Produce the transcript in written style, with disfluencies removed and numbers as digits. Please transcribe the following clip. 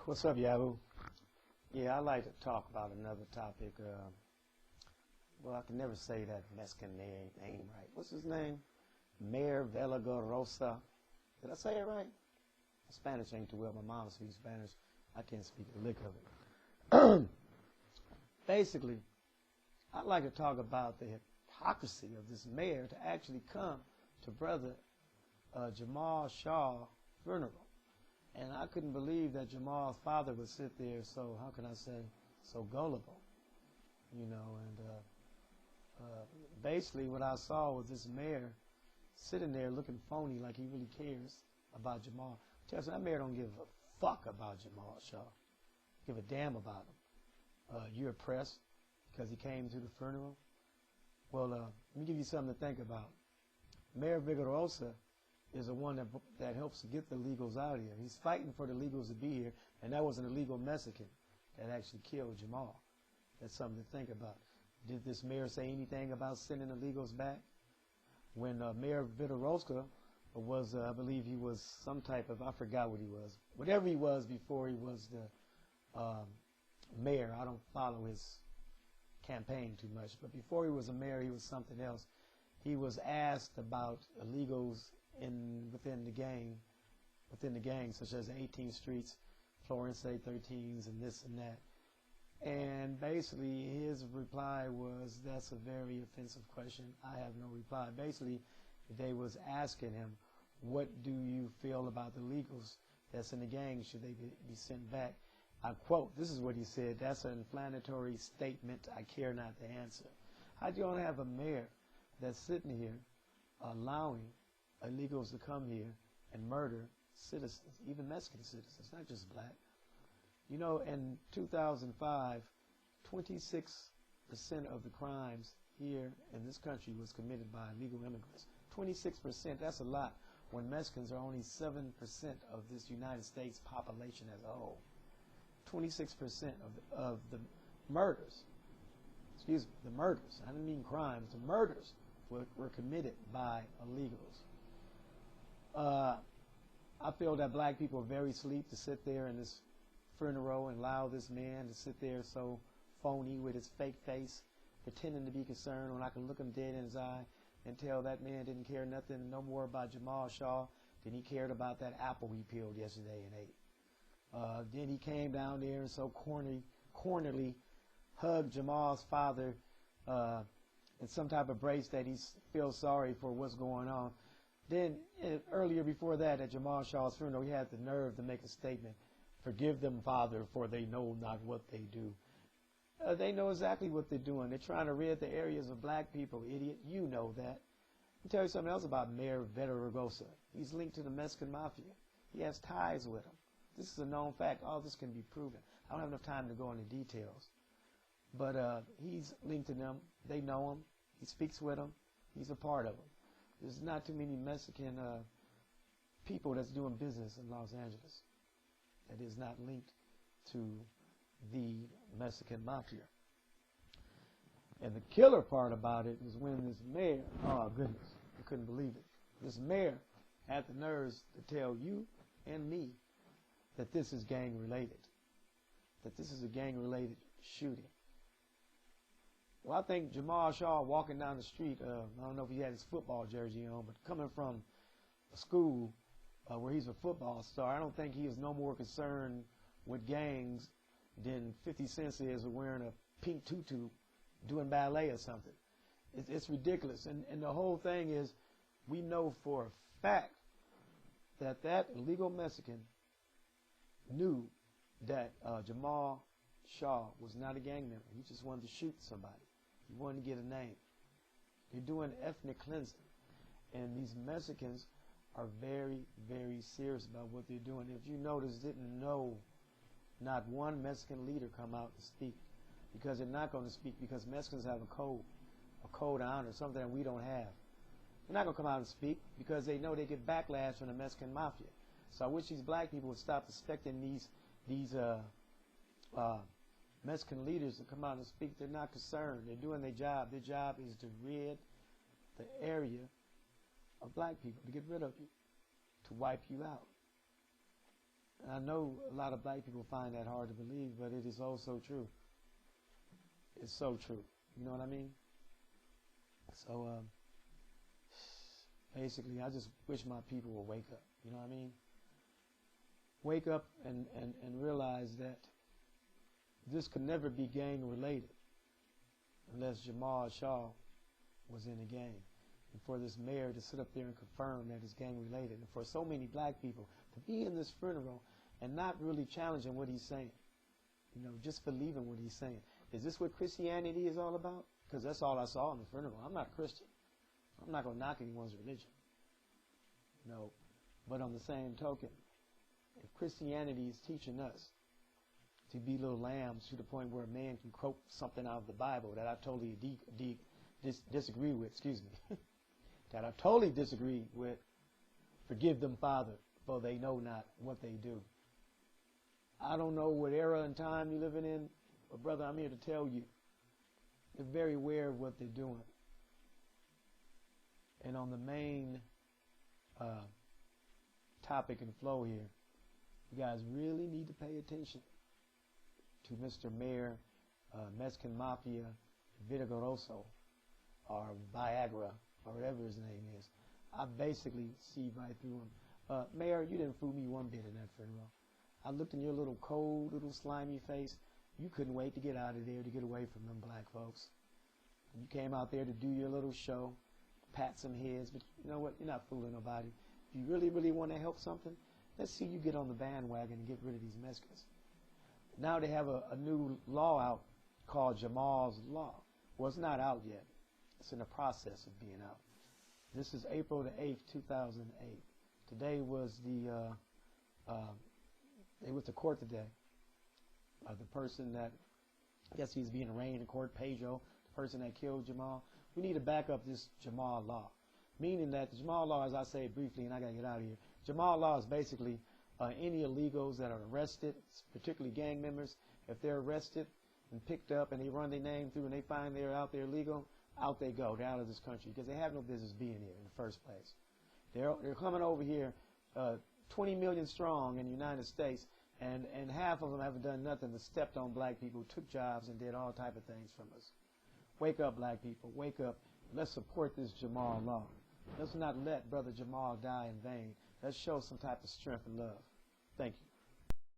What's up, Yahoo? Yeah, I'd like to talk about another topic. Well, I can never say that Mexican name right. What's his name? Mayor Rosa. Did I say it right? Spanish ain't too well. My mom speaks Spanish. I can't speak a lick of it. Basically, I'd like to talk about the hypocrisy of this mayor to actually come to brother Jamiel Shaw funeral. And I couldn't believe that Jamal's father would sit there so, how can I say, so gullible, you know. And basically what I saw was this mayor sitting there looking phony like he really cares about Jamal. Tell you, that mayor don't give a fuck about Jamiel Shaw. Give a damn about him. You're oppressed because he came to the funeral. Well, let me give you something to think about. Mayor Vigorosa is the one that helps to get the illegals out here. He's fighting for the illegals to be here, and that was an illegal Mexican that actually killed Jamal. That's something to think about. Did this mayor say anything about sending illegals back? When Mayor Vigorosa was, I believe he was some type of, I forgot what he was. Whatever he was before he was the mayor. I don't follow his campaign too much. But before he was a mayor, he was something else. He was asked about illegals within the gang, such as the 18th Streets, Florence A13s, and this and that. And basically, his reply was, "That's a very offensive question. I have no reply." Basically, they was asking him, "What do you feel about the illegals that's in the gang? Should they be sent back?" I quote, this is what he said, "That's an inflammatory statement. I care not to answer." How do you want to have a mayor that's sitting here allowing illegals to come here and murder citizens, even Mexican citizens, not just black? You know, in 2005, 26% of the crimes here in this country was committed by illegal immigrants. 26%, that's a lot, when Mexicans are only 7% of this United States population as a whole. 26% of the murders, excuse me, the murders, I didn't mean crimes, the murders were committed by illegals. I feel that black people are very asleep to sit there in this funeral and allow this man to sit there so phony with his fake face, pretending to be concerned when I can look him dead in his eye and tell that man didn't care nothing no more about Jamiel Shaw than he cared about that apple he peeled yesterday and ate. Then he came down there and so cornerly hugged Jamal's father in some type of brace that he feels sorry for what's going on. Then earlier before that, at Jamiel Shaw's funeral, he had the nerve to make a statement, "Forgive them, Father, for they know not what they do." They know exactly what they're doing. They're trying to rid the areas of black people, idiot. You know that. I'll tell you something else about Mayor Vigorosa. He's linked to the Mexican mafia. He has ties with them. This is a known fact. All this can be proven. I don't have enough time to go into details. But he's linked to them. They know him. He speaks with them. He's a part of them. There's not too many Mexican people that's doing business in Los Angeles that is not linked to the Mexican mafia. And the killer part about it is when this mayor, oh goodness, I couldn't believe it. This mayor had the nerves to tell you and me that this is gang related, that this is a gang related shooting. Well, I think Jamiel Shaw walking down the street, I don't know if he had his football jersey on, but coming from a school where he's a football star, I don't think he is no more concerned with gangs than 50 Cent is wearing a pink tutu doing ballet or something. It's ridiculous. And the whole thing is, we know for a fact that that illegal Mexican knew that Jamiel Shaw was not a gang member. He just wanted to shoot somebody. He wanted to get a name. They're doing ethnic cleansing. And these Mexicans are very, very serious about what they're doing. If you notice, didn't know not one Mexican leader come out to speak, because they're not going to speak, because Mexicans have a code of honor, something that we don't have. They're not going to come out and speak because they know they get backlash from the Mexican mafia. So I wish these black people would stop expecting these Mexican leaders to come out and speak. They're not concerned. They're doing their job. Their job is to rid the area of black people, to get rid of you, to wipe you out. And I know a lot of black people find that hard to believe, but it is also true. It's so true. You know what I mean? So, basically, I just wish my people would wake up. You know what I mean? Wake up and realize that this could never be gang related unless Jamiel Shaw was in the gang. And for this mayor to sit up there and confirm that it's gang related, and for so many black people to be in this funeral and not really challenging what he's saying, you know, just believing what he's saying. Is this what Christianity is all about? Because that's all I saw in the funeral. I'm not a Christian. I'm not going to knock anyone's religion. No. But on the same token, if Christianity is teaching us to be little lambs to the point where a man can quote something out of the Bible that I totally disagree with, that I totally disagree with, forgive them, Father, for they know not what they do. I don't know what era and time you're living in, but brother, I'm here to tell you, they're very aware of what they're doing. And on the main topic and flow here, you guys really need to pay attention to Mr. Mayor Mexican Mafia Vigoroso, or Viagra, or whatever his name is. I basically see right through him. Mayor, you didn't fool me one bit in that funeral. I looked in your little cold, little slimy face. You couldn't wait to get out of there, to get away from them black folks. You came out there to do your little show, pat some heads, but you know what? You're not fooling nobody. If you really, really want to help something, let's see you get on the bandwagon and get rid of these Mexicans. Now they have a new law out called Jamal's Law. Well, it's not out yet. It's in the process of being out. This is April the 8th, 2008. Today was they went to court today. The person that, I guess he's being arraigned in court, Pedro, the person that killed Jamal. We need to back up this Jamal Law, meaning that the Jamal Law, as I say briefly, and I got to get out of here, Jamal Law is basically any illegals that are arrested, particularly gang members, if they're arrested and picked up and they run their name through and they find they're out there illegal, out they go. They're out of this country because they have no business being here in the first place. They're coming over here 20 million strong in the United States, and half of them haven't done nothing but stepped on black people, took jobs, and did all type of things from us. Wake up, black people. Wake up. Let's support this Jamal Law. Let's not let Brother Jamal die in vain. Let's show some type of strength and love. Thank you.